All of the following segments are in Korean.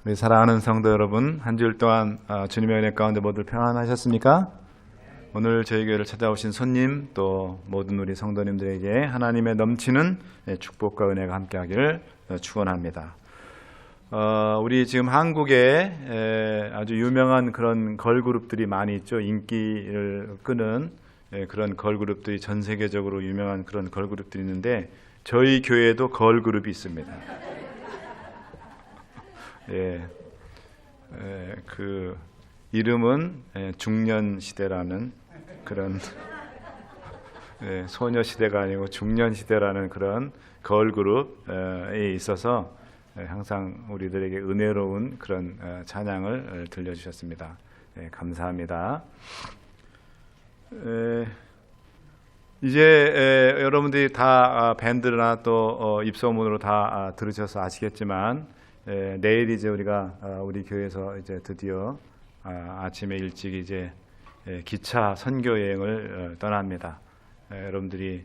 우리 사랑하는 성도 여러분, 한 주일 동안 주님의 은혜 가운데 모두 평안하셨습니까? 오늘 저희 교회를 찾아오신 손님 또 모든 우리 성도님들에게 하나님의 넘치는 축복과 은혜가 함께하기를 축원합니다. 우리 지금 한국에 아주 유명한 그런 걸그룹들이 많이 있죠. 인기를 끄는 그런 걸그룹들이 전 세계적으로 유명한 그런 걸그룹들이 있는데 저희 교회에도 걸그룹이 있습니다. 그 이름은 중년시대라는 그런 소녀시대가 아니고 중년시대라는 그런 걸그룹에 있어서 항상 우리들에게 은혜로운 그런 찬양을 들려주셨습니다. 감사합니다. 이제 여러분들이 다 밴드나 또 입소문으로 다 들으셔서 아시겠지만 내일 이제 우리가 우리 교회에서 이제 드디어 아침에 일찍 이제 기차 선교 여행을 떠납니다. 여러분들이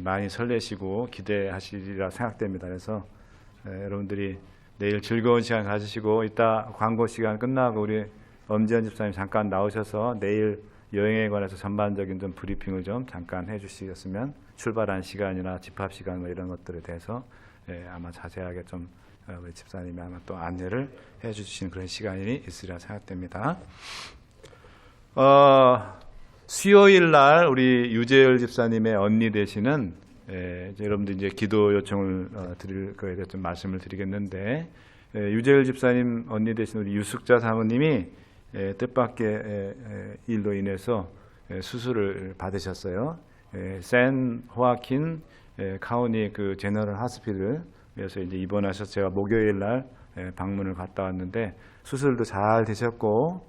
많이 설레시고 기대하시리라 생각됩니다. 그래서 여러분들이 내일 즐거운 시간 가지시고 이따 광고 시간 끝나고 우리 엄지현 집사님 잠깐 나오셔서 내일 여행에 관해서 전반적인 좀 브리핑을 좀 잠깐 해주시겠으면 출발한 시간이나 집합 시간 뭐 이런 것들에 대해서 아마 자세하게 좀 우리 집사님이 아마 또 안내를 해주시는 그런 시간이 있으리라 생각됩니다. 수요일 날 우리 유재열 집사님의 언니 되시는 이제 여러분들 이제 기도 요청을 드릴 거에 대해서 좀 말씀을 드리겠는데 유재열 집사님 언니 되신 우리 유숙자 사모님이 뜻밖의 일로 인해서 수술을 받으셨어요. 샌 호아킨 카운티 그 제너럴 하스피tal 그래서 이제 입원하셔서 제가 목요일 날 방문을 갔다 왔는데 수술도 잘 되셨고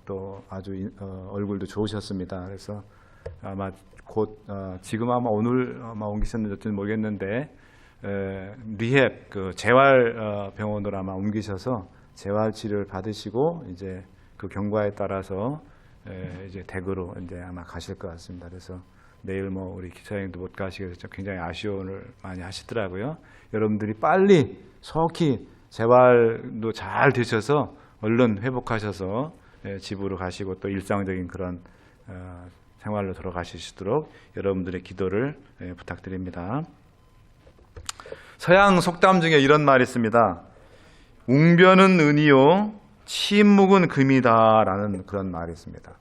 또 아주 얼굴도 좋으셨습니다. 그래서 아마 곧 지금 아마 오늘 아마 옮기셨는지 모르겠는데 리헵 그 재활 병원으로 아마 옮기셔서 재활 치료를 받으시고 이제 그 경과에 따라서 이제 댁으로 이제 아마 가실 것 같습니다. 그래서 내일 뭐 우리 기차여행도 못 가시게 돼서 굉장히 아쉬움을 많이 하시더라고요. 여러분들이 빨리 속히 재활도 잘 되셔서 얼른 회복하셔서 집으로 가시고 또 일상적인 그런 생활로 돌아가실 수 있도록 여러분들의 기도를 부탁드립니다. 서양 속담 중에 이런 말이 있습니다. 웅변은 은이요 침묵은 금이다 라는 그런 말이 있습니다.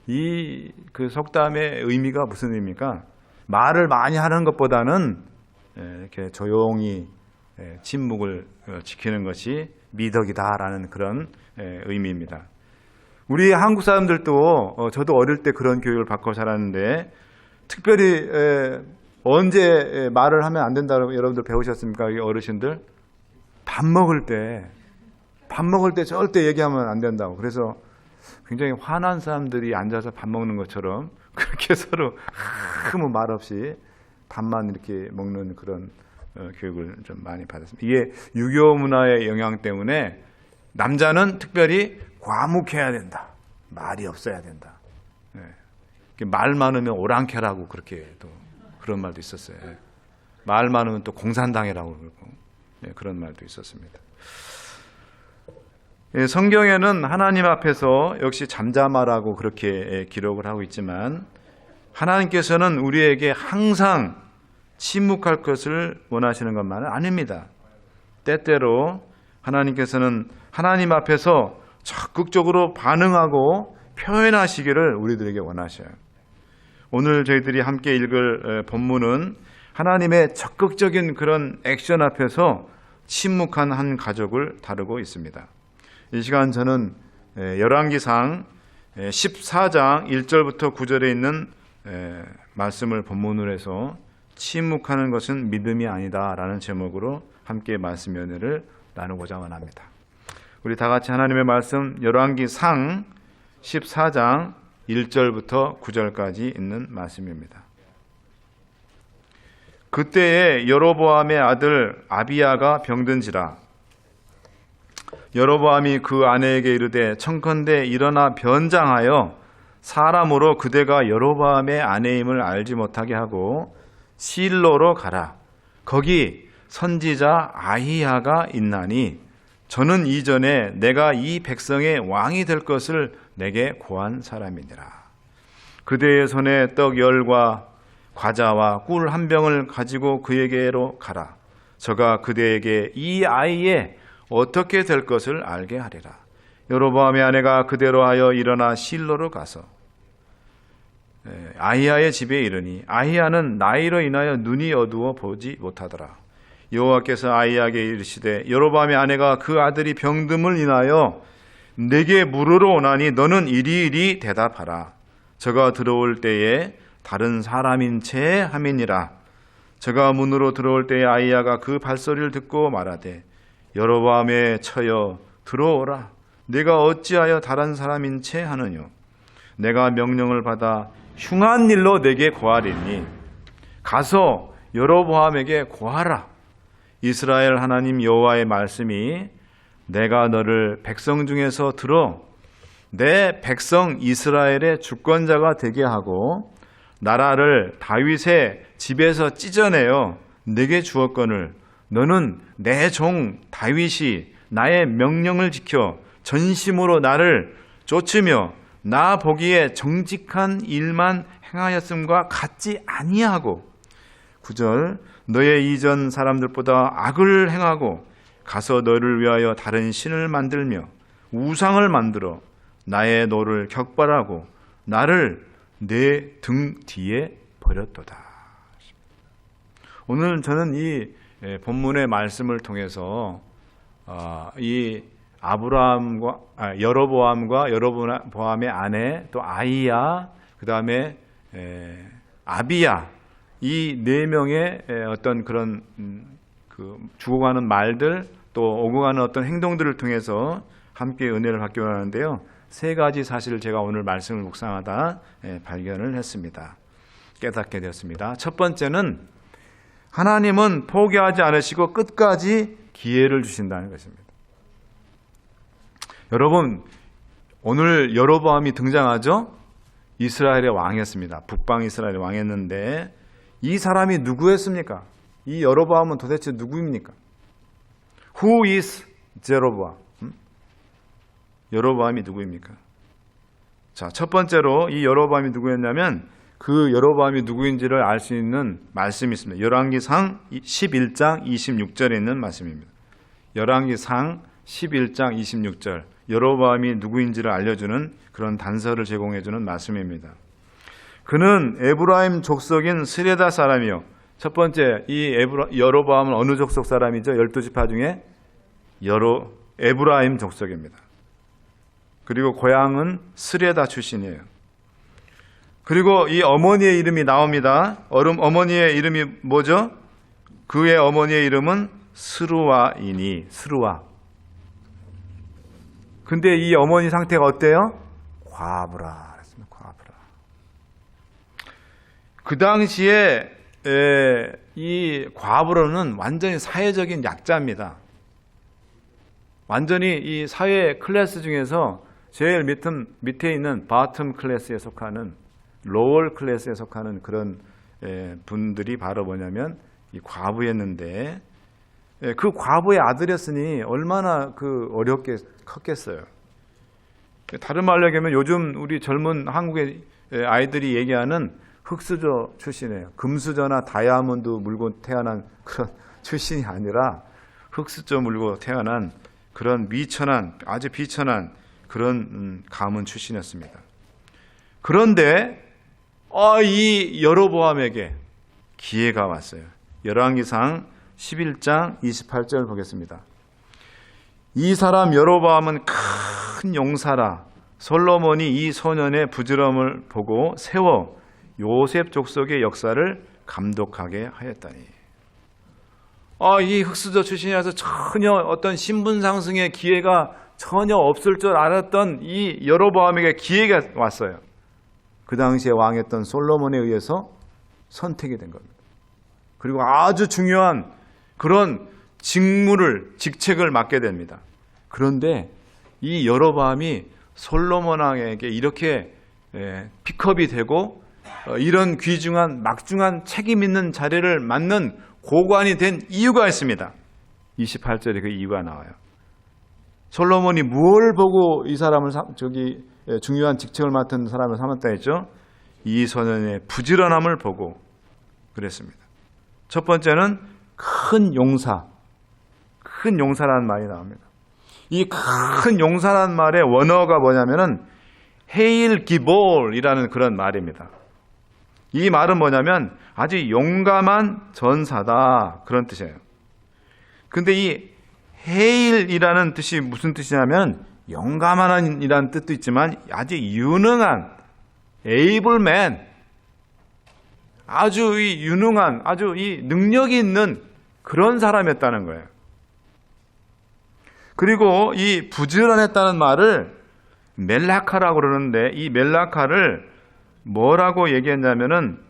이 그 속담의 의미가 무슨 의미입니까? 말을 많이 하는 것보다는 이렇게 조용히 침묵을 지키는 것이 미덕이다 라는 그런 의미입니다. 우리 한국 사람들도 저도 어릴 때 그런 교육을 받고 자랐는데 특별히 언제 말을 하면 안 된다고 여러분들 배우셨습니까? 어르신들 밥 먹을 때 절대 얘기하면 안 된다고. 그래서 굉장히 화난 사람들이 앉아서 밥 먹는 것처럼 그렇게 서로 아무 말 없이 밥만 이렇게 먹는 그런 교육을 좀 많이 받았습니다. 이게 유교 문화의 영향 때문에 남자는 특별히 과묵해야 된다. 말이 없어야 된다. 말 많으면 오랑캐라고 그렇게 또 그런 말도 있었어요. 말 많으면 또 공산당이라고 그러고 그런 말도 있었습니다. 성경에는 하나님 앞에서 역시 잠잠하라고 그렇게 기록을 하고 있지만 하나님께서는 우리에게 항상 침묵할 것을 원하시는 것만은 아닙니다. 때때로 하나님께서는 하나님 앞에서 적극적으로 반응하고 표현하시기를 우리들에게 원하셔요. 오늘 저희들이 함께 읽을 본문은 하나님의 적극적인 그런 액션 앞에서 침묵한 한 가족을 다루고 있습니다. 이 시간 저는 열왕기상 14장 1절부터 9절에 있는 말씀을 본문으로 해서 침묵하는 것은 믿음이 아니다 라는 제목으로 함께 말씀 연회를 나누고자 원합니다. 우리 다 같이 하나님의 말씀 열왕기상 14장 1절부터 9절까지 있는 말씀입니다. 그때에 여로보암의 아들 아비야가 병든지라 여로보암이 그 아내에게 이르되 청컨대 일어나 변장하여 사람으로 그대가 여로보암의 아내임을 알지 못하게 하고 실로로 가라. 거기 선지자 아히야가 있나니 저는 이전에 내가 이 백성의 왕이 될 것을 내게 고한 사람이니라. 그대의 손에 떡 10과 과자와 꿀 1병을 가지고 그에게로 가라. 저가 그대에게 이 아이의 어떻게 될 것을 알게 하리라. 여로보암의 아내가 그대로 하여 일어나 실로로 가서 아히야의 집에 이르니 아히야는 나이로 인하여 눈이 어두워 보지 못하더라. 여호와께서 아히야에게 이르시되 여로보암의 아내가 그 아들이 병듦을 인하여 내게 물으러 오나니 너는 이리이리 대답하라. 저가 들어올 때에 다른 사람인 채 함이니라. 저가 문으로 들어올 때에 아히야가 그 발소리를 듣고 말하되 여로보암의 처여 들어오라. 내가 어찌하여 다른 사람인 채 하느뇨. 내가 명령을 받아 흉한 일로 내게 고하리니 가서 여로보암에게 고하라. 이스라엘 하나님 여호와의 말씀이 내가 너를 백성 중에서 들어 내 백성 이스라엘의 주권자가 되게 하고 나라를 다윗의 집에서 찢어내어 내게 주었거늘 너는 내 종 다윗이 나의 명령을 지켜 전심으로 나를 쫓으며 나 보기에 정직한 일만 행하였음과 같지 아니하고 9절 너의 이전 사람들보다 악을 행하고 가서 너를 위하여 다른 신을 만들며 우상을 만들어 나의 노를 격발하고 나를 내 등 뒤에 버렸도다. 오늘 저는 이 본문의 말씀을 통해서 이 여로보암과 여로보암의 아내 또 아히야 그 다음에 아비야 이 네 명의 어떤 그런 죽어가는 말들 또 오고 가는 어떤 행동들을 통해서 함께 은혜를 받기 원하는데요. 세 가지 사실을 제가 오늘 말씀을 묵상하다 발견을 했습니다. 깨닫게 되었습니다. 첫 번째는 하나님은 포기하지 않으시고 끝까지 기회를 주신다는 것입니다. 여러분, 오늘 여로보암이 등장하죠? 이스라엘의 왕이었습니다. 북방 이스라엘의 왕이었는데 이 사람이 누구였습니까? 이 여로보암은 도대체 누구입니까? Who is 제로보암? 여로보암이 누구입니까? 자, 첫 번째로 이 여로보암이 누구였냐면 그 여로보암이 누구인지를 알 수 있는 말씀이 있습니다. 열왕기상 11장 26절에 있는 말씀입니다. 열왕기상 11장 26절 여로보암이 누구인지를 알려주는 그런 단서를 제공해주는 말씀입니다. 그는 에브라임 족속인 스레다 사람이요. 첫 번째 이 여로보암은 어느 족속 사람이죠? 12지파 중에 에브라임 족속입니다. 그리고 고향은 스레다 출신이에요. 그리고 이 어머니의 이름이 나옵니다. 어머니의 이름이 뭐죠? 그의 어머니의 이름은 스루아이니, 스루아. 근데 이 어머니 상태가 어때요? 과부라. 과부라. 그 당시에 이 과부로는 완전히 사회적인 약자입니다. 완전히 이 사회 클래스 중에서 제일 밑에 있는 바텀 클래스에 속하는 로월 클래스에 속하는 그런 분들이 바로 뭐냐면 이 과부였는데 그 과부의 아들이었으니 얼마나 어렵게 컸겠어요. 다른 말로 얘기하면 요즘 우리 젊은 한국의 아이들이 얘기하는 흑수저 출신이에요. 금수저나 다이아몬드 물고 태어난 그런 출신이 아니라 흑수저 물고 태어난 그런 미천한 아주 비천한 그런 가문 출신이었습니다. 그런데 이 여로보암에게 기회가 왔어요. 열왕기상 11장 28절 보겠습니다. 이 사람 여로보암은 큰 용사라. 솔로몬이 이 소년의 부지런함을 보고 세워 요셉 족속의 역사를 감독하게 하였다니. 이 흑수저 출신이라서 전혀 어떤 신분 상승의 기회가 전혀 없을 줄 알았던 이 여로보암에게 기회가 왔어요. 그 당시에 왕이었던 솔로몬에 의해서 선택이 된 겁니다. 그리고 아주 중요한 그런 직책을 맡게 됩니다. 그런데 이 여로보암이 솔로몬 왕에게 이렇게 픽업이 되고 이런 귀중한 막중한 책임 있는 자리를 맡는 고관이 된 이유가 있습니다. 28절에 그 이유가 나와요. 솔로몬이 뭘 보고 이 사람을 중요한 직책을 맡은 사람을 삼았다 했죠? 이 소년의 부지런함을 보고 그랬습니다. 첫 번째는 큰 용사라는 말이 나옵니다. 이 큰 용사라는 말의 원어가 뭐냐면은 헤일 기볼이라는 그런 말입니다. 이 말은 뭐냐면 아주 용감한 전사다, 그런 뜻이에요. 근데 이 헤일이라는 뜻이 무슨 뜻이냐면 용감한 이라는 뜻도 있지만 아주 유능한, able man, 아주 이 유능한, 아주 이 능력이 있는 그런 사람이었다는 거예요. 그리고 이 부지런했다는 말을 멜라카라고 그러는데, 이 멜라카를 뭐라고 얘기했냐면은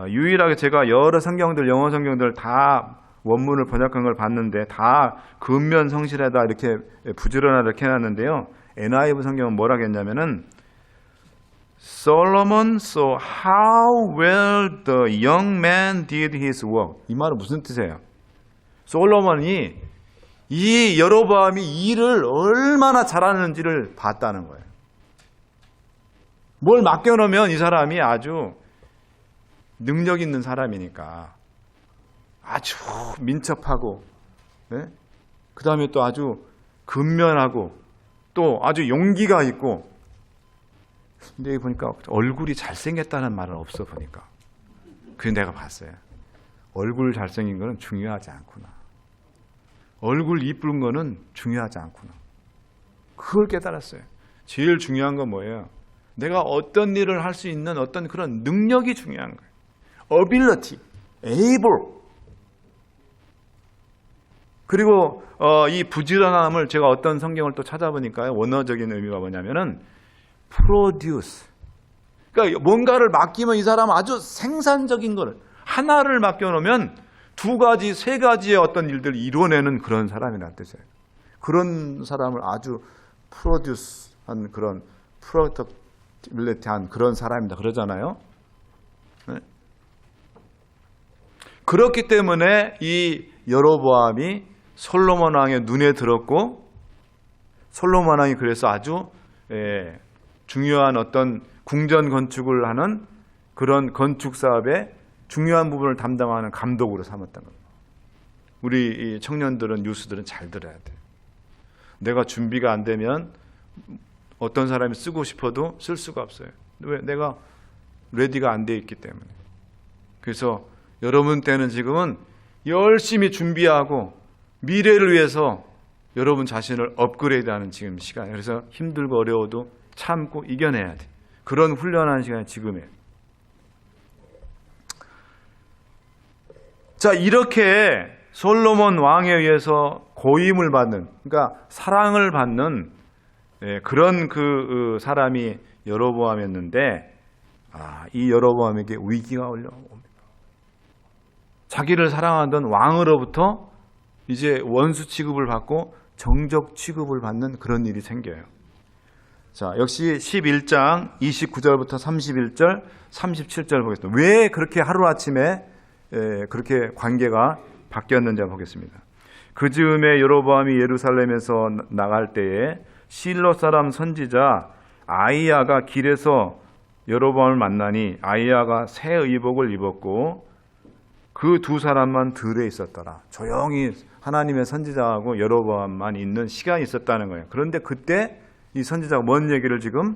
유일하게 제가 여러 성경들, 영어 성경들 다 원문을 번역한 걸 봤는데 다 근면 성실하다 이렇게 부지런하다 이렇게 해놨는데요. NIV 성경은 뭐라고 했냐면은 Solomon saw how well the young man did his work. 이 말은 무슨 뜻이에요? 솔로몬이 이 여로보암이 일을 얼마나 잘하는지를 봤다는 거예요. 뭘 맡겨놓으면 이 사람이 아주 능력 있는 사람이니까 아주 민첩하고, 네? 그 다음에 또 아주 근면하고 또 아주 용기가 있고. 근데 여기 보니까 얼굴이 잘생겼다는 말은 없어 보니까. 그래서 내가 봤어요. 얼굴 잘생긴 거는 중요하지 않구나. 얼굴 이쁜 거는 중요하지 않구나. 그걸 깨달았어요. 제일 중요한 건 뭐예요? 내가 어떤 일을 할 수 있는 어떤 그런 능력이 중요한 거예요. ability, able. 그리고 이 부지런함을 제가 어떤 성경을 또 찾아보니까요, 원어적인 의미가 뭐냐면은 produce. 그러니까 뭔가를 맡기면 이 사람은 아주 생산적인 거를, 하나를 맡겨놓으면 두 가지, 세 가지의 어떤 일들을 이뤄내는 그런 사람이라는 뜻이에요. 그런 사람을 아주 produce한 그런 productibility한 그런 사람이다 그러잖아요. 네? 그렇기 때문에 이 여로보암이 솔로몬 왕의 눈에 들었고, 솔로몬 왕이 그래서 아주 중요한 어떤 궁전 건축을 하는 그런 건축 사업의 중요한 부분을 담당하는 감독으로 삼았다는 겁니다. 우리 청년들은, 뉴스들은 잘 들어야 돼요. 내가 준비가 안 되면 어떤 사람이 쓰고 싶어도 쓸 수가 없어요. 왜? 내가 레디가 안 돼 있기 때문에. 그래서 여러분 때는 지금은 열심히 준비하고 미래를 위해서 여러분 자신을 업그레이드하는 지금 시간이에요. 그래서 힘들고 어려워도 참고 이겨내야 돼. 그런 훈련하는 시간이 지금이에요. 자, 이렇게 솔로몬 왕에 의해서 고임을 받는, 그러니까 사랑을 받는 그런 그 사람이 여로보암이었는데, 이 여로보암에게 위기가 올라옵니다. 자기를 사랑하던 왕으로부터 이제 원수 취급을 받고 정적 취급을 받는 그런 일이 생겨요. 자, 역시 11장 29절부터 31절, 37절 보겠습니다. 왜 그렇게 하루아침에 그렇게 관계가 바뀌었는지 보겠습니다. 그 즈음에 여로보암이 예루살렘에서 나갈 때에 실로 사람 선지자 아히야가 길에서 여로보암을 만나니 아히야가 새 의복을 입었고 그 두 사람만 들에 있었더라. 조용히 하나님의 선지자하고 여로보암만 있는 시간이 있었다는 거예요. 그런데 그때 이 선지자가 뭔 얘기를 지금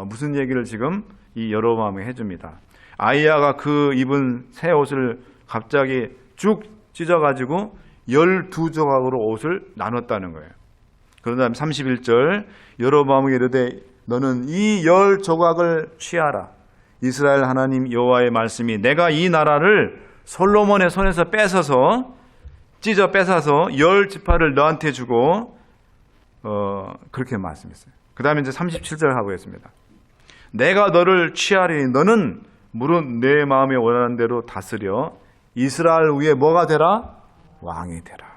무슨 얘기를 지금 이 여로보암에게 해줍니다. 아히야가 그 입은 새 옷을 갑자기 쭉 찢어가지고 12조각으로 옷을 나눴다는 거예요. 그런 다음에 31절 여로보암에게 이르되 너는 이 10조각을 취하라. 이스라엘 하나님 여호와의 말씀이 내가 이 나라를 솔로몬의 손에서 뺏어서 10지파를 너한테 주고 그렇게 말씀했어요. 그 다음에 이제 37절 하고 있습니다. 내가 너를 취하리니 너는 무릇 내 마음에 원하는 대로 다스려 이스라엘 위에 뭐가 되라? 왕이 되라.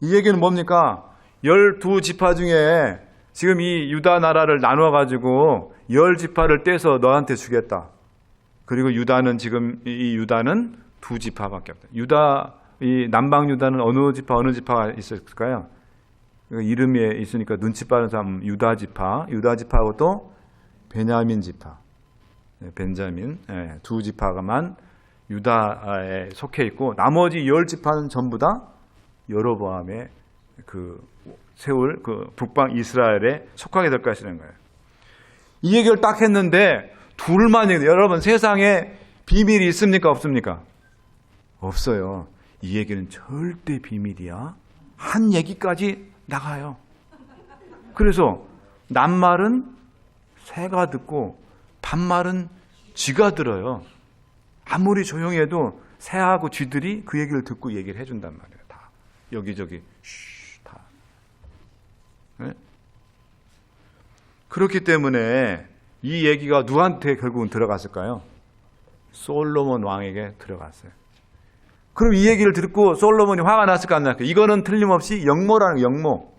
이 얘기는 뭡니까? 12지파 중에 지금 이 유다 나라를 나눠가지고 10지파를 떼서 너한테 주겠다. 그리고 유다는 지금 이 유다는 2지파밖에 없다. 유다 이 남방 유다는 어느 지파가 있었을까요? 이름에 있으니까 눈치 빠른 사람 유다 지파하고 또 베냐민 지파, 벤자민, 두 지파가만 유다에 속해 있고 나머지 10지파는 전부 다 여로보암의 세울 북방 이스라엘에 속하게 될 것이라는 거예요. 이 얘기를 딱 했는데 둘만 얘기해요. 여러분 세상에 비밀이 있습니까? 없습니까? 없어요. 이 얘기는 절대 비밀이야. 한 얘기까지 나가요. 그래서 낱말은 새가 듣고 반말은 쥐가 들어요. 아무리 조용히 해도 새하고 쥐들이 그 얘기를 듣고 얘기를 해준단 말이에요. 다 여기저기 다. 네? 그렇기 때문에 이 얘기가 누구한테 결국은 들어갔을까요? 솔로몬 왕에게 들어갔어요. 그럼 이 얘기를 듣고 솔로몬이 화가 났을까 안 났을까? 이거는 틀림없이 역모라는 거예요. 역모.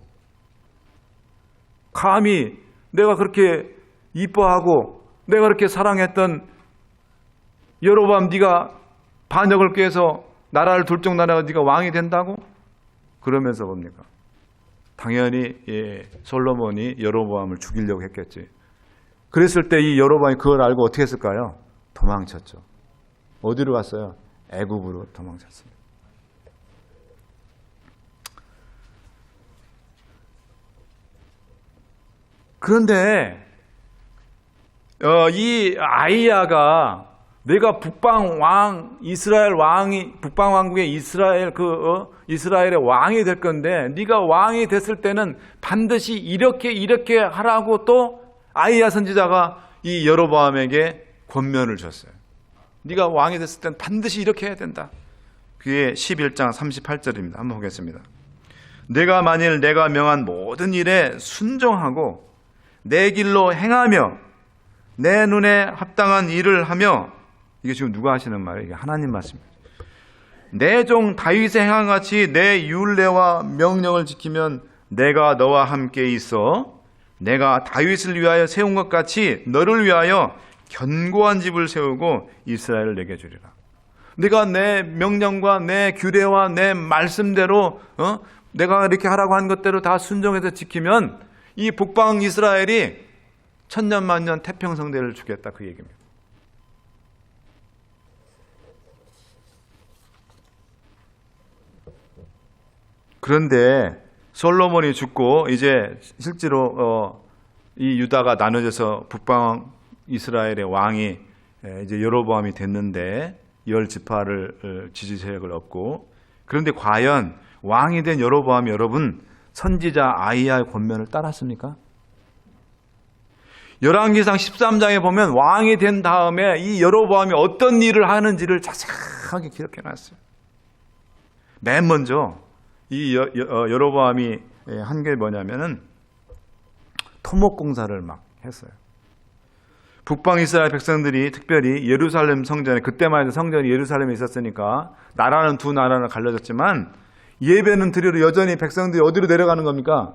감히 내가 그렇게 이뻐하고 내가 그렇게 사랑했던 여로보암 네가 반역을 꾀해서 나라를 둘 나라가 네가 왕이 된다고? 그러면서 뭡니까? 당연히 솔로몬이 여로보암을 죽이려고 했겠지. 그랬을 때 이 여로보암이 그걸 알고 어떻게 했을까요? 도망쳤죠. 어디로 갔어요? 애굽으로 도망쳤습니다. 그런데 이 아이야가 내가 북방 왕국의 이스라엘의 왕이 될 건데 네가 왕이 됐을 때는 반드시 이렇게 하라고 또 아이야 선지자가 이 여로보암에게 권면을 줬어요. 네가 왕이 됐을 때는 반드시 이렇게 해야 된다. 그게 11장 38절입니다. 한번 보겠습니다. 내가 만일 내가 명한 모든 일에 순종하고 내 길로 행하며 내 눈에 합당한 일을 하며, 이게 지금 누가 하시는 말이에요? 이게 하나님 말씀입니다. 내 종 다윗의 행한 같이 내 율례와 명령을 지키면 내가 너와 함께 있어 내가 다윗을 위하여 세운 것 같이 너를 위하여 견고한 집을 세우고 이스라엘을 내게 주리라. 내가 내 명령과 내 규례와 내 말씀대로 내가 이렇게 하라고 한 것대로 다 순종해서 지키면 이 북방 이스라엘이 천년만년 태평성대를 주겠다, 그 얘기입니다. 그런데 솔로몬이 죽고 이제 실제로 이 유다가 나눠져서 북방 이스라엘의 왕이 이제 여로보암이 됐는데 10지파를 지지 세력을 얻고, 그런데 과연 왕이 된 여로보암이 여러분 선지자 아이야의 권면을 따랐습니까? 열왕기상 13장에 보면 왕이 된 다음에 이 여로보암이 어떤 일을 하는지를 자세하게 기록해 놨어요. 맨 먼저 이 여로보암이 한 게 뭐냐면은 토목공사를 막 했어요. 북방 이스라엘 백성들이 특별히 예루살렘 성전에, 그때만 해도 성전이 예루살렘에 있었으니까 나라는 두 나라로 갈라졌지만 예배는 드리러 여전히 백성들이 어디로 내려가는 겁니까?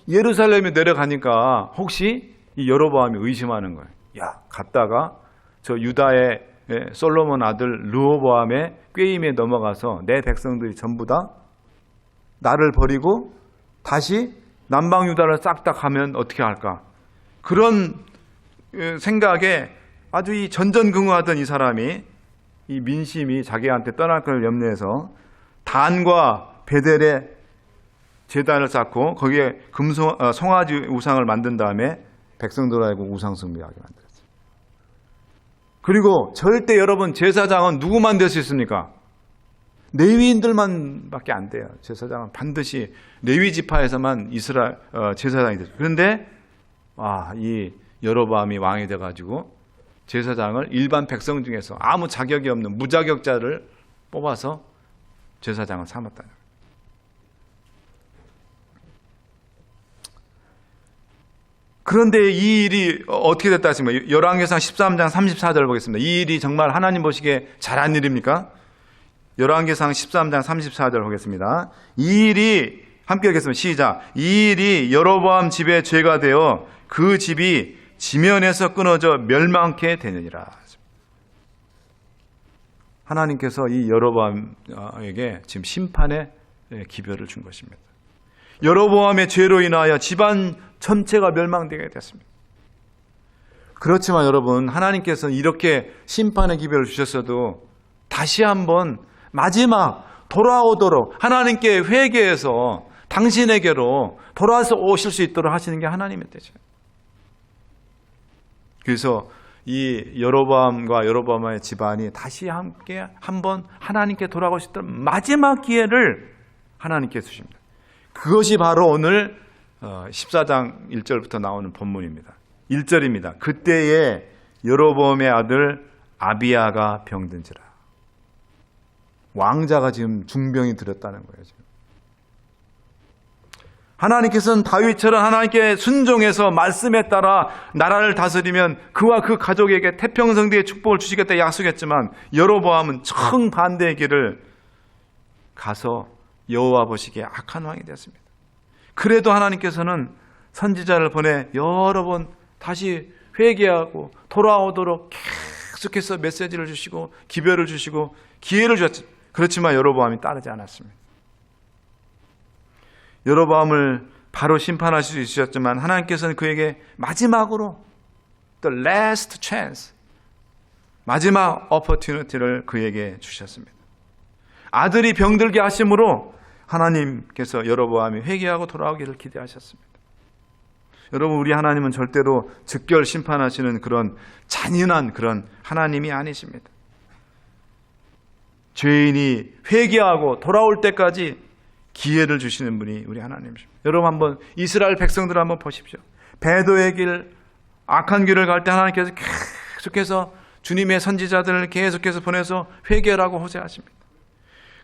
예루살렘에 내려가니까 혹시 이 여로보암이 의심하는 거예요. 야, 갔다가 저 유다의 솔로몬 아들 르호보암의 꾀임에 넘어가서 내 백성들이 전부 다 나를 버리고 다시 남방 유다를 싹 다 가면 어떻게 할까? 그런 생각에 아주 이 전전긍긍하던 이 사람이, 이 민심이 자기한테 떠날 걸 염려해서 단과 베델에 제단을 쌓고 거기에 송아지 우상을 만든 다음에 백성들 알고 우상 숭배하게 만들었어요. 그리고 절대 여러분 제사장은 누구만 될 수 있습니까? 레위인들만 밖에 안 돼요. 제사장은 반드시 레위 지파에서만 이스라엘 제사장이 되죠. 그런데 이 여로보암이 왕이 돼가지고 제사장을 일반 백성 중에서 아무 자격이 없는 무자격자를 뽑아서 제사장을 삼았다. 그런데 이 일이 어떻게 됐다 했습니까? 열왕기상 13장 34절을 보겠습니다. 이 일이 정말 하나님 보시기에 잘한 일입니까? 열왕기상 13장 34절 보겠습니다. 이 일이, 함께 읽겠습니다. 시작. 이 일이 여로보암 집의 죄가 되어 그 집이 지면에서 끊어져 멸망케 되느니라. 하나님께서 이 여로보암에게 지금 심판의 기별을 준 것입니다. 여로보암의 죄로 인하여 집안 전체가 멸망되게 됐습니다. 그렇지만 여러분, 하나님께서는 이렇게 심판의 기별을 주셨어도 다시 한번 마지막 돌아오도록 하나님께 회개해서 당신에게로 돌아서 오실 수 있도록 하시는 게 하나님의 뜻이에요. 그래서 이 여로보암과 여로보암의 집안이 다시 함께 한번 하나님께 돌아올 수 있도록 마지막 기회를 하나님께 주십니다. 그것이 바로 오늘 14장 1절부터 나오는 본문입니다. 1절입니다. 그때에 여로보암의 아들 아비야가 병든지라. 왕자가 지금 중병이 들었다는 거예요. 지금. 하나님께서는 다윗처럼 하나님께 순종해서 말씀에 따라 나라를 다스리면 그와 그 가족에게 태평성대의 축복을 주시겠다 약속했지만 여로보암은 정반대의 길을 가서 여호와 보시기에 악한 왕이 되었습니다. 그래도 하나님께서는 선지자를 보내 여러 번 다시 회개하고 돌아오도록 계속해서 메시지를 주시고 기별을 주시고 기회를 주셨죠. 그렇지만 여로보암이 따르지 않았습니다. 여로보암을 바로 심판하실 수 있으셨지만 하나님께서는 그에게 마지막으로 the last chance, 마지막 opportunity를 그에게 주셨습니다. 아들이 병들게 하심으로 하나님께서 여로보암이 회개하고 돌아오기를 기대하셨습니다. 여러분, 우리 하나님은 절대로 즉결 심판하시는 그런 잔인한 그런 하나님이 아니십니다. 죄인이 회개하고 돌아올 때까지 기회를 주시는 분이 우리 하나님이십니다. 여러분, 한번 이스라엘 백성들을 한번 보십시오. 배도의 길, 악한 길을 갈 때 하나님께서 계속해서 주님의 선지자들을 계속해서 보내서 회개하라고 호소하십니다.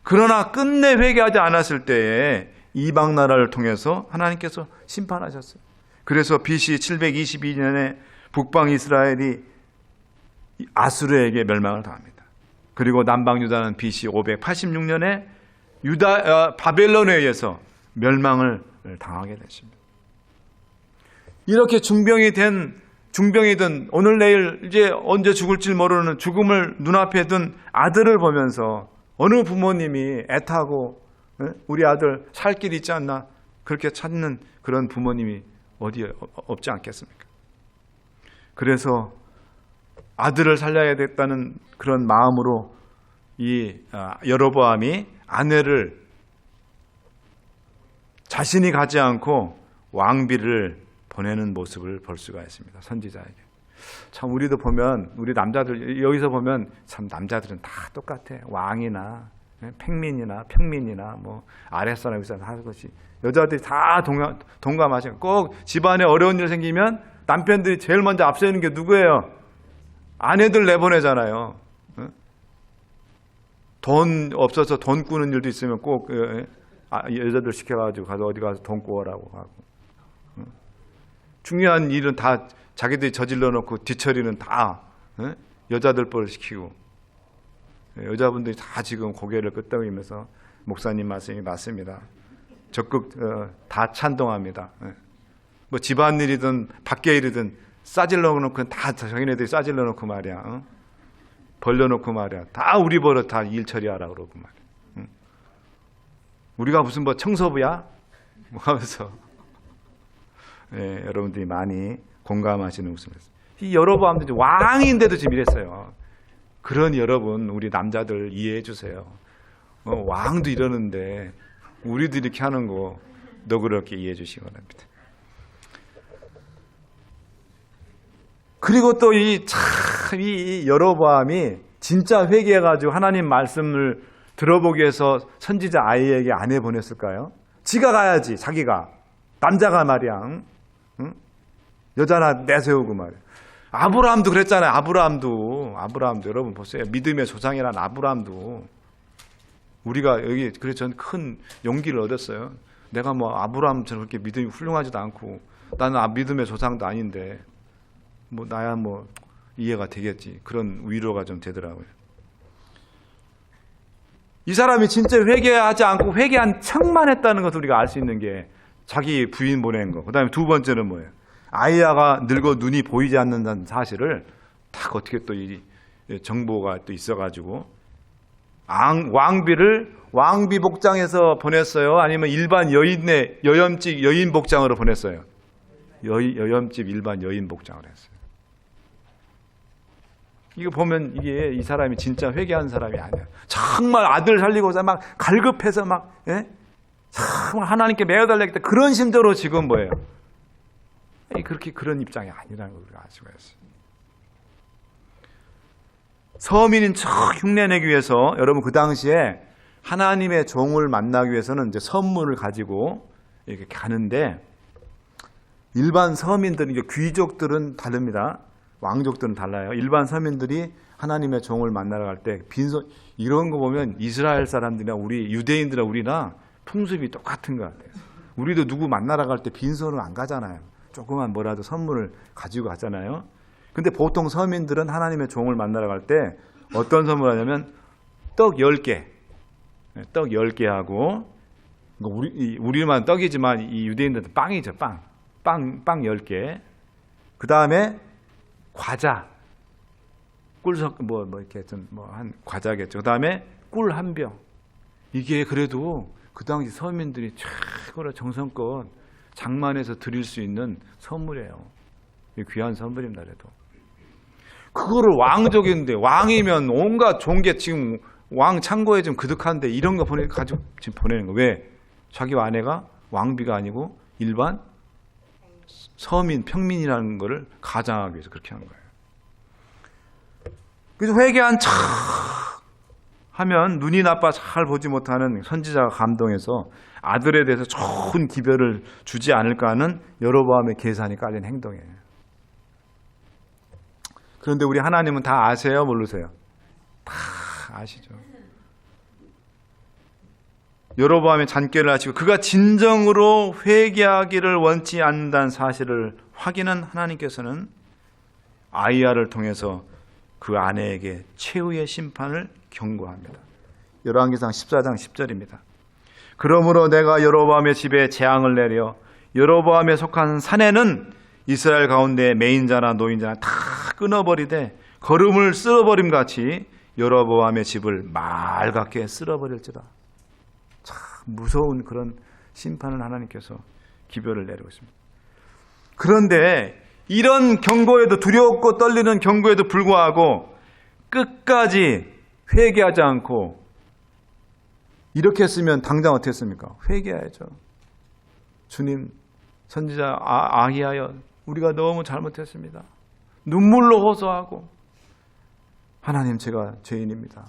그러나 끝내 회개하지 않았을 때에 이방 나라를 통해서 하나님께서 심판하셨어요. 그래서 BC 722년에 북방 이스라엘이 아수르에게 멸망을 당합니다. 그리고 남방 유다는 BC 586년에 바벨론에 의해서 멸망을 당하게 되십니다. 이렇게 중병이든 오늘 내일 이제 언제 죽을지 모르는 죽음을 눈앞에 둔 아들을 보면서 어느 부모님이 애타고 우리 아들 살 길이 있지 않나 그렇게 찾는 그런 부모님이 어디에 없지 않겠습니까? 그래서 아들을 살려야 됐다는 그런 마음으로 이 여로보암이 아내를 자신이 가지 않고 왕비를 보내는 모습을 볼 수가 있습니다. 선지자에게. 참 우리도 보면 우리 남자들 여기서 보면 참 남자들은 다 똑같아. 왕이나 평민이나 뭐 아랫사람 위에서 하는 것이 여자들이 다 동감하시고 꼭 집안에 어려운 일 생기면 남편들이 제일 먼저 앞서는 게 누구예요? 아내들 내보내잖아요. 돈 없어서 돈 꾸는 일도 있으면 꼭 여자들 시켜가지고 가서 어디 가서 돈 꾸어라고 하고 중요한 일은 다 자기들이 저질러 놓고 뒤처리는 다 여자들 뻘 시키고 여자분들이 다 지금 고개를 끄덕이면서 목사님 말씀이 맞습니다. 적극 다 찬동합니다. 뭐 집안일이든 밖에 일이든 싸질러 놓고 다 자기네들이 싸질러 놓고 말이야. 벌려놓고 말이야. 다 우리 버릇 다 일 처리하라 그러고 말이야. 우리가 무슨 뭐 청소부야? 뭐 하면서 여러분들이 많이 공감하시는 웃음이었어요. 이 여로보암도 왕인데도 지금 이랬어요. 그런 여러분 우리 남자들 이해해 주세요. 왕도 이러는데 우리도 이렇게 하는 거 너그럽게 이해해 주시기 바랍니다. 그리고 또 이 여로보암이 진짜 회개해가지고 하나님 말씀을 들어보기 위해서 선지자 아이에게 아내 보냈을까요? 지가 가야지. 자기가 남자가 말이야. 응? 여자나 내세우고 말이야. 아브라함도 그랬잖아요. 아브라함도 여러분 보세요. 믿음의 조상이란 아브라함도 우리가 여기 그래서 저는 큰 용기를 얻었어요. 내가 뭐 아브라함처럼 그렇게 믿음이 훌륭하지도 않고 나는 믿음의 조상도 아닌데 뭐 나야 뭐 이해가 되겠지. 그런 위로가 좀 되더라고요. 이 사람이 진짜 회개하지 않고 회개한 척만 했다는 것을 우리가 알 수 있는 게 자기 부인 보낸 거. 그 다음에 두 번째는 뭐예요? 아이야가 늙어 눈이 보이지 않는다는 사실을 딱 어떻게 또 이 정보가 또 있어가지고 왕비 복장에서 보냈어요? 아니면 일반 여인 복장으로 보냈어요? 여염집 일반 여인 복장을 했어요. 이거 보면 이 사람이 진짜 회개한 사람이 아니야. 정말 아들 살리고서 막 갈급해서 막, 예? 참 하나님께 매어달라겠다. 그런 심정으로 지금 뭐예요? 그렇게 그런 입장이 아니라는 걸 우리가 알 수가 있어요. 서민인 척 흉내내기 위해서 여러분 그 당시에 하나님의 종을 만나기 위해서는 이제 선물을 가지고 이렇게 가는데 일반 서민들은 이제 귀족들은 다릅니다. 왕족들은 달라요. 일반 서민들이 하나님의 종을 만나러 갈 때 빈손 이런 거 보면 이스라엘 사람들이나 우리 유대인들이나 우리나 풍습이 똑같은 것 같아요. 우리도 누구 만나러 갈 때 빈손으로 안 가잖아요. 조그만 뭐라도 선물을 가지고 가잖아요. 근데 보통 서민들은 하나님의 종을 만나러 갈 때 어떤 선물을 하냐면 떡 10개. 떡 10개 하고 우리만 떡이지만 이 유대인들은 빵이죠. 빵 10개. 그 다음에 과자. 이렇게 한 과자겠죠. 그 다음에 꿀 한 병. 이게 그래도 그 당시 서민들이 최고로 정성껏 장만해서 드릴 수 있는 선물이에요. 귀한 선물입니다. 그래도. 그거를 왕족인데 왕이면 온갖 종게 지금 왕 창고에 좀 그득한데 이런 거 가지고 지금 보내는 거. 왜? 자기 아내가 왕비가 아니고 일반 서민, 평민이라는 거를 가장하기 위해서 그렇게 하는 거예요. 그래서 회개한 척 하면 눈이 나빠 잘 보지 못하는 선지자가 감동해서 아들에 대해서 좋은 기별을 주지 않을까 하는 여로보암의 계산이 깔린 행동이에요. 그런데 우리 하나님은 다 아세요? 모르세요? 다 아시죠. 여로보암의 잔꾀를 하시고 그가 진정으로 회개하기를 원치 않는다는 사실을 확인한 하나님께서는 아이야를 통해서 그 아내에게 최후의 심판을 경고합니다. 열왕기상 14장 10절입니다. 그러므로 내가 여로보암의 집에 재앙을 내려 여로보암에 속한 산에는 이스라엘 가운데 매인자나 노인자나 다 끊어버리되 거름을 쓸어버림 같이 여로보암의 집을 맑게 쓸어버릴지라. 참 무서운 그런 심판을 하나님께서 기별을 내리고 있습니다. 그런데 이런 경고에도 두렵고 떨리는 경고에도 불구하고 끝까지 회개하지 않고 이렇게 했으면 당장 어떻게 했습니까? 회개해야죠. 주님, 선지자 아히야여, 우리가 너무 잘못했습니다. 눈물로 호소하고 하나님, 제가 죄인입니다.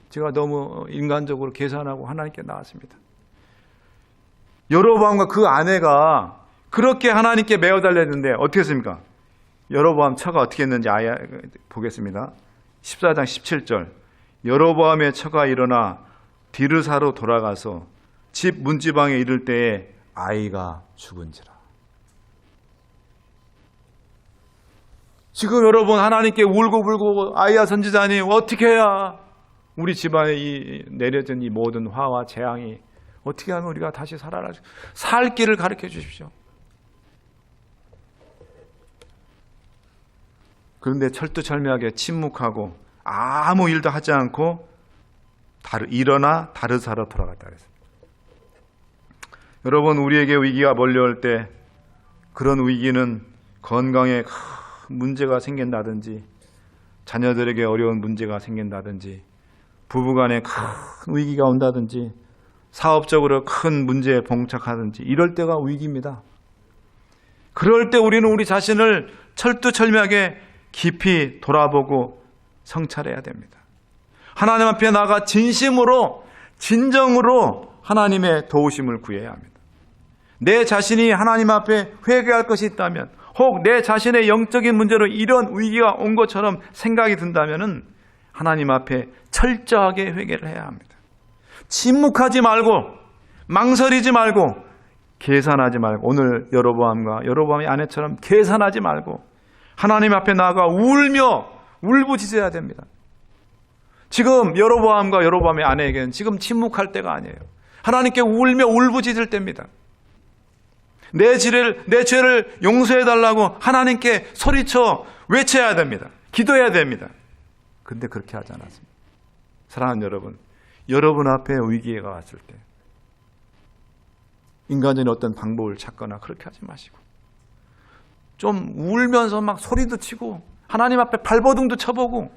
제가 너무 인간적으로 계산하고 하나님께 나왔습니다. 여로보암과 그 아내가 그렇게 하나님께 매어 달렸는데 어떻게 했습니까? 여로보암 처가 어떻게 했는지 보겠습니다. 14장 17절. 여로보암의 처가 일어나 디르사로 돌아가서 집 문지방에 이를 때에 아이가 죽은지라. 지금 여러분 하나님께 울고불고 아이야 선지자님 어떻게 해야 우리 집안에 내려진 이 모든 화와 재앙이 어떻게 하면 우리가 다시 살 길을 가르쳐 주십시오. 그런데 철두철미하게 침묵하고 아무 일도 하지 않고 일어나 다르사로 돌아갔다 그랬습니다. 여러분, 우리에게 위기가 몰려올 때 그런 위기는 건강에 문제가 생긴다든지 자녀들에게 어려운 문제가 생긴다든지 부부간에 큰 위기가 온다든지 사업적으로 큰 문제에 봉착하든지 이럴 때가 위기입니다. 그럴 때 우리는 우리 자신을 철두철미하게 깊이 돌아보고 성찰해야 됩니다. 하나님 앞에 나가 진정으로 하나님의 도우심을 구해야 합니다. 내 자신이 하나님 앞에 회개할 것이 있다면, 혹 내 자신의 영적인 문제로 이런 위기가 온 것처럼 생각이 든다면 하나님 앞에 철저하게 회개를 해야 합니다. 침묵하지 말고 망설이지 말고 계산하지 말고, 오늘 여로보암과 여로보암의 아내처럼 계산하지 말고 하나님 앞에 나아가 울며 울부짖어야 됩니다. 지금 여로보암과 여로보암의 아내에게는 지금 침묵할 때가 아니에요. 하나님께 울며 울부짖을 때입니다. 내 죄를 용서해달라고 하나님께 소리쳐 외쳐야 됩니다. 기도해야 됩니다. 근데 그렇게 하지 않았습니다. 사랑하는 여러분, 여러분 앞에 위기가 왔을 때 인간적인 어떤 방법을 찾거나 그렇게 하지 마시고 좀 울면서 막 소리도 치고 하나님 앞에 발버둥도 쳐보고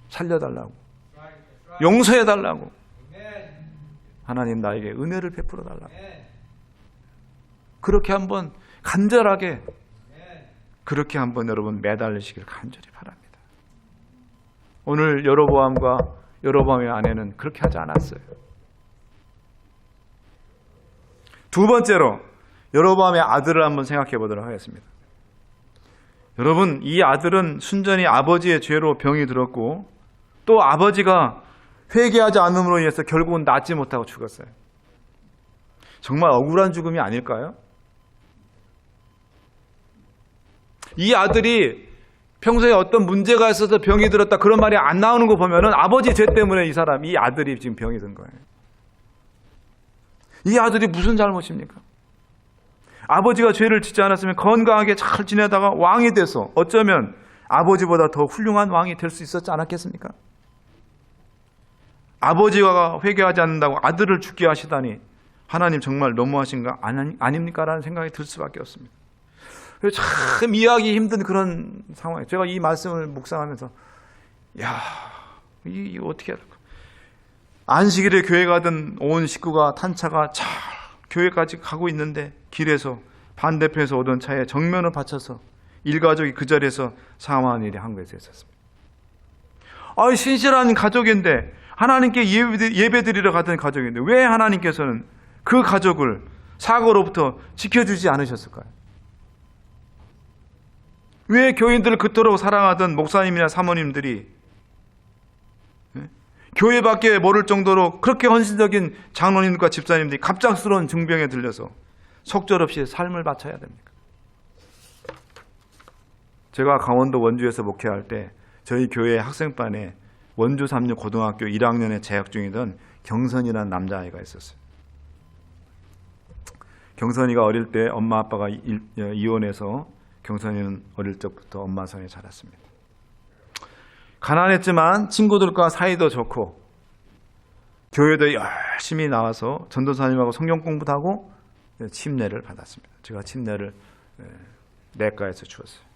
살려달라고, 용서해달라고, 하나님 나에게 은혜를 베풀어 달라고, 그렇게 한번 간절하게 그렇게 한번 여러분 매달리시길 간절히 바랍니다. 오늘 여로보암과 여로보암의 아내는 그렇게 하지 않았어요. 두 번째로 여로보암의 아들을 한번 생각해 보도록 하겠습니다. 여러분, 이 아들은 순전히 아버지의 죄로 병이 들었고 또 아버지가 회개하지 않음으로 인해서 결국은 낫지 못하고 죽었어요. 정말 억울한 죽음이 아닐까요? 이 아들이 평소에 어떤 문제가 있어서 병이 들었다 그런 말이 안 나오는 거 보면은 아버지 죄 때문에 이 아들이 지금 병이 든 거예요. 이 아들이 무슨 잘못입니까? 아버지가 죄를 짓지 않았으면 건강하게 잘 지내다가 왕이 돼서 어쩌면 아버지보다 더 훌륭한 왕이 될 수 있었지 않았겠습니까? 아버지가 회개하지 않는다고 아들을 죽게 하시다니 하나님 정말 너무하신 거 아닙니까? 라는 생각이 들 수밖에 없습니다. 참 이해하기 힘든 그런 상황이에요. 제가 이 말씀을 묵상하면서 이거 어떻게 해야 될까? 안식일에 교회 가던 온 식구가 탄차가 잘 교회까지 가고 있는데 길에서 반대편에서 오던 차에 정면을 받쳐서 일가족이 그 자리에서 사망한 일이 한국에서 있었습니다. 신실한 가족인데 하나님께 예배드리러 가던 가족인데 왜 하나님께서는 그 가족을 사고로부터 지켜주지 않으셨을까요? 왜 교인들을 그토록 사랑하던 목사님이나 사모님들이 교회밖에 모를 정도로 그렇게 헌신적인 장로님과 집사님들이 갑작스러운 증병에 들려서 속절없이 삶을 바쳐야 됩니까? 제가 강원도 원주에서 목회할 때 저희 교회 학생반에 원주 삼류 고등학교 1학년에 재학 중이던 경선이라는 남자아이가 있었어요. 경선이가 어릴 때 엄마 아빠가 이혼해서 경선이는 어릴 적부터 엄마 손에 자랐습니다. 가난했지만 친구들과 사이도 좋고 교회도 열심히 나와서 전도사님하고 성경 공부도 하고 침례를 받았습니다. 제가 침례를 내과에서 주었어요.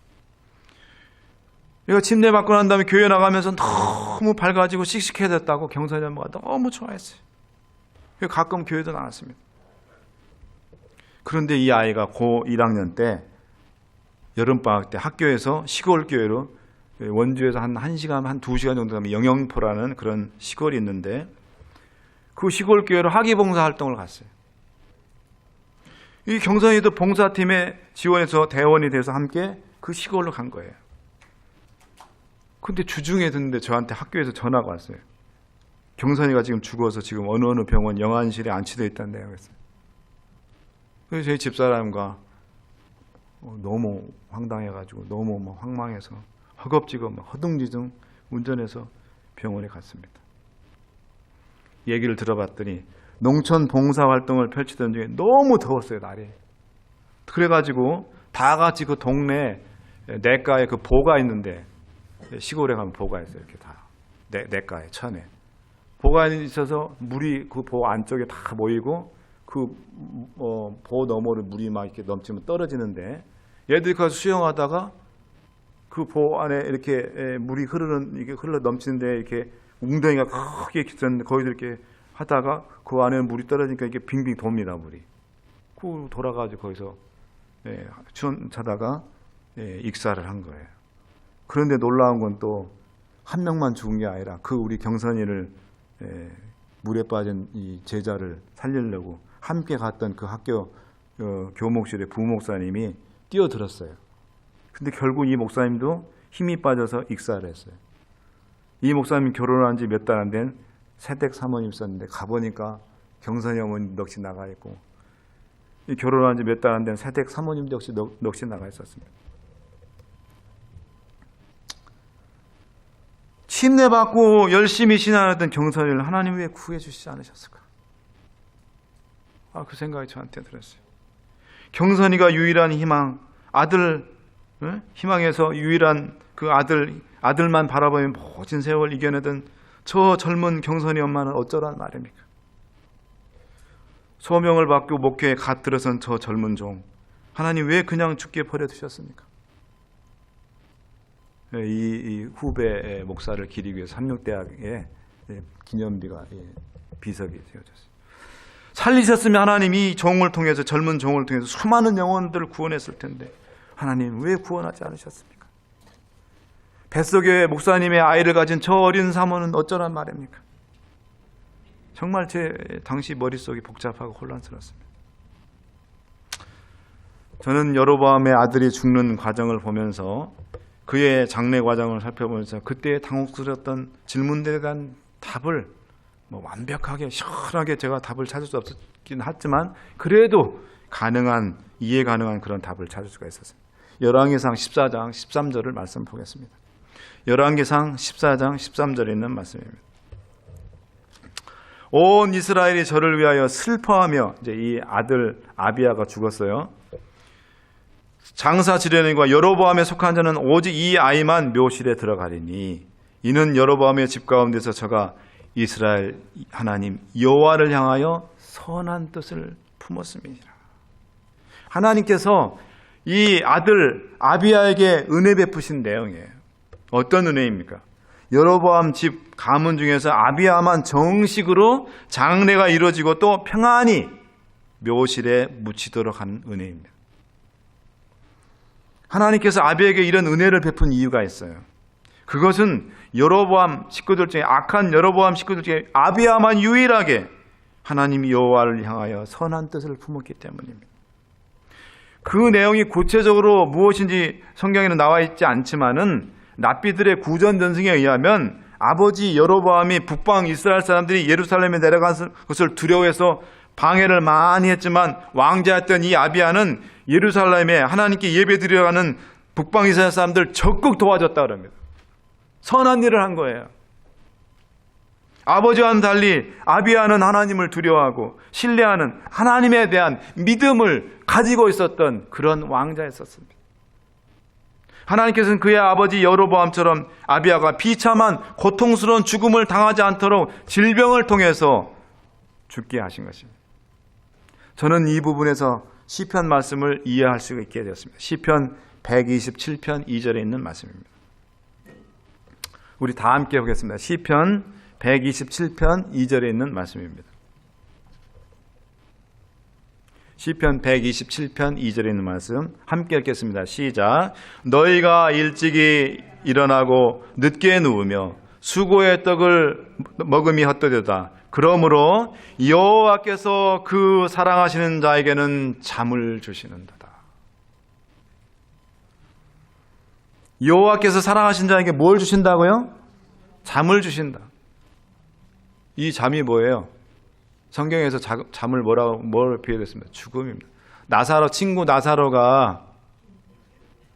이거 침례 받고 난 다음에 교회 나가면서 너무 밝아지고 씩씩해졌다고 경선이 엄마가 너무 좋아했어요. 가끔 교회도 나왔습니다. 그런데 이 아이가 고 1학년 때 여름방학 때 학교에서 시골 교회로 원주에서 한 1시간, 한 2시간 정도 가면 영영포라는 그런 시골이 있는데 그 시골 교회로 학위봉사 활동을 갔어요. 이 경선이도 봉사팀에 지원해서 대원이 돼서 함께 그 시골로 간 거예요. 근데 주중에 듣는데 저한테 학교에서 전화가 왔어요. 경선이가 지금 죽어서 지금 어느 병원 영안실에 안치되어 있다는 내용이었어요. 그래서 저희 집사람과 너무 황당해가지고 너무 황망해서 허겁지겁 허둥지둥 운전해서 병원에 갔습니다. 얘기를 들어봤더니 농촌 봉사활동을 펼치던 중에 너무 더웠어요, 날이. 그래가지고 다 같이 그 동네 내과에 그 보가 있는데 시골에 가면 보가 있어요. 이렇게 다 내과에 천에 보가 있어서 물이 그 보 안쪽에 다 모이고 그 보 너머를 물이 막 이렇게 넘치면 떨어지는데 얘들이 가서 수영하다가 그 보 안에 이렇게 물이 이게 흘러 넘치는데 이렇게 웅덩이가 크게 있었는데 거기서 이렇게 하다가 그 안에 물이 떨어지니까 이게 빙빙 돕니다, 물이. 그 돌아가지고 거기서 추천차다가 익사를 한 거예요. 그런데 놀라운 건 또 한 명만 죽은 게 아니라 그 우리 경선이를 물에 빠진 이 제자를 살리려고 함께 갔던 그 학교 교목실의 부목사님이 뛰어들었어요. 근데 결국 이 목사님도 힘이 빠져서 익사를 했어요. 이 목사님이 결혼한 지 몇 달 안 된 새댁 사모님 있었는데 가보니까 경선이 어머니 넋이 나가 있고 이 결혼한 지 몇 달 안 된 새댁 사모님도 역시 넋이 나가 있었습니다. 침례받고 열심히 신앙하던 경선이를 하나님 왜 구해 주시지 않으셨을까? 그 생각이 저한테 들었어요. 경선이가 유일한 희망, 아들 희망에서 유일한 그 아들만 바라보며 모진 세월 이겨내던 저 젊은 경선이 엄마는 어쩌란 말입니까? 소명을 받고 목회에 갓 들어선 저 젊은 종, 하나님 왜 그냥 죽게 버려두셨습니까? 이 후배 목사를 기리기 위해서 삼육대학에 기념비가 비석이 세워졌어요. 살리셨으면 하나님 이 종을 통해서, 젊은 종을 통해서 수많은 영혼들을 구원했을 텐데 하나님 왜 구원하지 않으셨습니까? 뱃속에 목사님의 아이를 가진 저 어린 사모는 어쩌란 말입니까? 정말 제 당시 머릿속이 복잡하고 혼란스럽습니다. 저는 여로보암의 아들이 죽는 과정을 보면서, 그의 장례 과정을 살펴보면서 그때 당혹스러웠던 질문들에 대한 답을 완벽하게 시원하게 제가 답을 찾을 수 없었긴 하지만 그래도 이해 가능한 그런 답을 찾을 수가 있었어요. 열왕기상 14장 13절을 말씀 보겠습니다. 열왕기상 14장 13절에 있는 말씀입니다. 온 이스라엘이 저를 위하여 슬퍼하며, 이제 이 아들 아비야가 죽었어요. 장사 지려니과 여로보암에 속한 자는 오직 이 아이만 묘실에 들어가리니 이는 여로보암의 집 가운데서 저가 이스라엘 하나님 여호와를 향하여 선한 뜻을 품었음이니라. 하나님께서 이 아들 아비야에게 은혜 베푸신 내용이에요. 어떤 은혜입니까? 여로보암 집 가문 중에서 아비야만 정식으로 장례가 이루어지고 또 평안히 묘실에 묻히도록 한 은혜입니다. 하나님께서 아비야에게 이런 은혜를 베푼 이유가 있어요. 그것은 여로보암 식구들 중에, 악한 여로보암 식구들 중에 아비야만 유일하게 하나님 여호와를 향하여 선한 뜻을 품었기 때문입니다. 그 내용이 구체적으로 무엇인지 성경에는 나와 있지 않지만은 납비들의 구전 전승에 의하면 아버지 여로보암이 북방 이스라엘 사람들이 예루살렘에 내려간 것을 두려워해서 방해를 많이 했지만 왕자였던 이 아비야는 예루살렘에 하나님께 예배드려가는 북방 이스라엘 사람들 적극 도와줬다 그럽니다. 선한 일을 한 거예요. 아버지와는 달리 아비야는 하나님을 두려워하고 신뢰하는, 하나님에 대한 믿음을 가지고 있었던 그런 왕자였었습니다. 하나님께서는 그의 아버지 여로보암처럼 아비야가 비참한 고통스러운 죽음을 당하지 않도록 질병을 통해서 죽게 하신 것입니다. 저는 이 부분에서 시편 말씀을 이해할 수 있게 되었습니다. 시편 127편 2절에 있는 말씀입니다. 우리 다 함께 보겠습니다. 시편 127편 2절에 있는 말씀입니다. 시편 127편 2절에 있는 말씀 함께 읽겠습니다. 시작. 너희가 일찍이 일어나고 늦게 누우며 수고의 떡을 먹음이 헛되도다. 그러므로 여호와께서 그 사랑하시는 자에게는 잠을 주시는도다. 여호와께서 사랑하신 자에게 뭘 주신다고요? 잠을 주신다. 이 잠이 뭐예요? 성경에서 잠을 뭘 비유했습니다? 죽음입니다. 친구 나사로가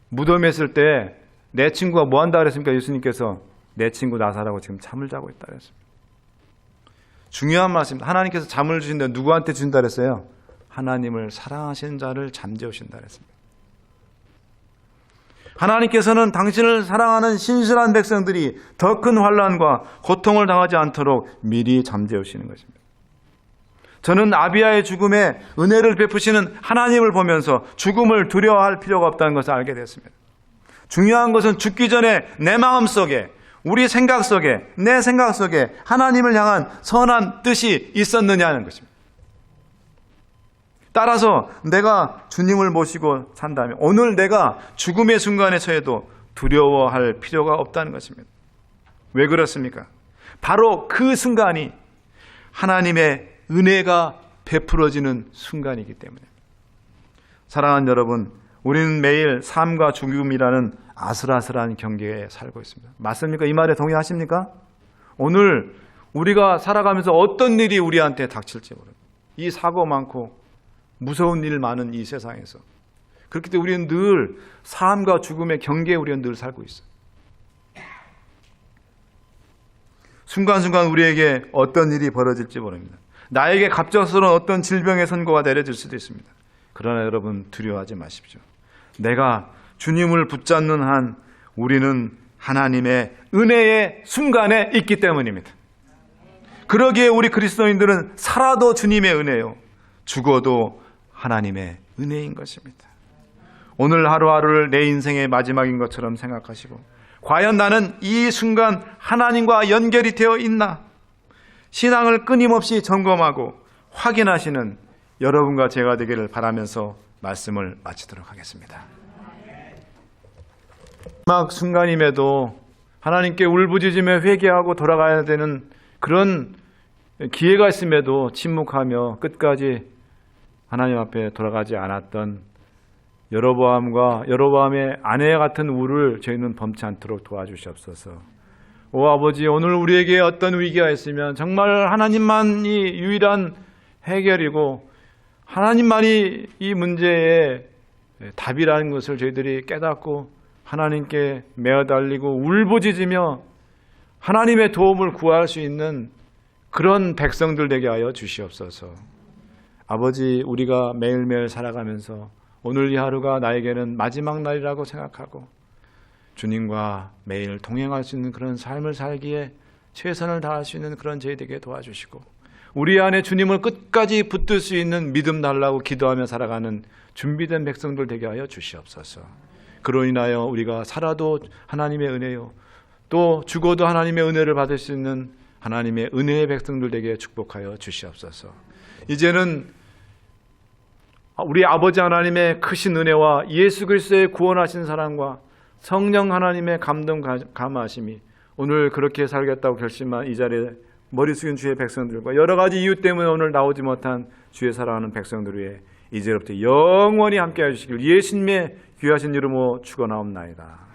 무덤에 있을 때 내 친구가 뭐 한다 그랬습니까? 예수님께서 내 친구 나사로가 지금 잠을 자고 있다 그랬습니다. 중요한 말씀입니다. 하나님께서 잠을 주신다. 누구한테 준다 그랬어요? 하나님을 사랑하시는 자를 잠재우신다 그랬습니다. 하나님께서는 당신을 사랑하는 신실한 백성들이 더 큰 환난과 고통을 당하지 않도록 미리 잠재우시는 것입니다. 저는 아비야의 죽음에 은혜를 베푸시는 하나님을 보면서 죽음을 두려워할 필요가 없다는 것을 알게 됐습니다. 중요한 것은 죽기 전에 내 마음 속에, 우리 생각 속에, 내 생각 속에 하나님을 향한 선한 뜻이 있었느냐는 것입니다. 따라서 내가 주님을 모시고 산다면 오늘 내가 죽음의 순간에 처해도 두려워할 필요가 없다는 것입니다. 왜 그렇습니까? 바로 그 순간이 하나님의 은혜가 베풀어지는 순간이기 때문에. 사랑하는 여러분, 우리는 매일 삶과 죽음이라는 아슬아슬한 경계에 살고 있습니다. 맞습니까? 이 말에 동의하십니까? 오늘 우리가 살아가면서 어떤 일이 우리한테 닥칠지 모릅니다. 이 사고 많고 무서운 일 많은 이 세상에서. 그렇기 때문에 우리는 늘 삶과 죽음의 경계에 우리는 늘 살고 있어요. 순간순간 우리에게 어떤 일이 벌어질지 모릅니다. 나에게 갑작스러운 어떤 질병의 선고가 내려질 수도 있습니다. 그러나 여러분 두려워하지 마십시오. 내가 주님을 붙잡는 한 우리는 하나님의 은혜의 순간에 있기 때문입니다. 그러기에 우리 그리스도인들은 살아도 주님의 은혜요, 죽어도 하나님의 은혜인 것입니다. 오늘 하루하루를 내 인생의 마지막인 것처럼 생각하시고, 과연 나는 이 순간 하나님과 연결이 되어 있나? 신앙을 끊임없이 점검하고 확인하시는 여러분과 제가 되기를 바라면서 말씀을 마치도록 하겠습니다. 마지막 순간임에도 하나님께 울부짖으며 회개하고 돌아가야 되는 그런 기회가 있음에도 침묵하며 끝까지 하나님 앞에 돌아가지 않았던 여로보암과 여로보암의 아내 같은 우를 저희는 범치 않도록 도와주시옵소서. 오 아버지, 오늘 우리에게 어떤 위기가 있으면 정말 하나님만이 유일한 해결이고 하나님만이 이 문제의 답이라는 것을 저희들이 깨닫고 하나님께 매어달리고 울부짖으며 하나님의 도움을 구할 수 있는 그런 백성들 되게 하여 주시옵소서. 아버지, 우리가 매일매일 살아가면서 오늘 이 하루가 나에게는 마지막 날이라고 생각하고 주님과 매일 동행할 수 있는 그런 삶을 살기에 최선을 다할 수 있는 그런 저희 되게 도와주시고, 우리 안에 주님을 끝까지 붙들 수 있는 믿음 달라고 기도하며 살아가는 준비된 백성들 되게 하여 주시옵소서. 그로 인하여 우리가 살아도 하나님의 은혜요, 또 죽어도 하나님의 은혜를 받을 수 있는 하나님의 은혜의 백성들 되게 축복하여 주시옵소서. 이제는 우리 아버지 하나님의 크신 은혜와 예수 그리스도의 구원하신 사랑과 성령 하나님의 감동 감화하심이 오늘 그렇게 살겠다고 결심한 이 자리에 머리 숙인 주의 백성들과 여러 가지 이유 때문에 오늘 나오지 못한 주의 사랑하는 백성들 위해 이제부터 영원히 함께해 주시길 예수님의 귀하신 이름으로 축원하옵나이다.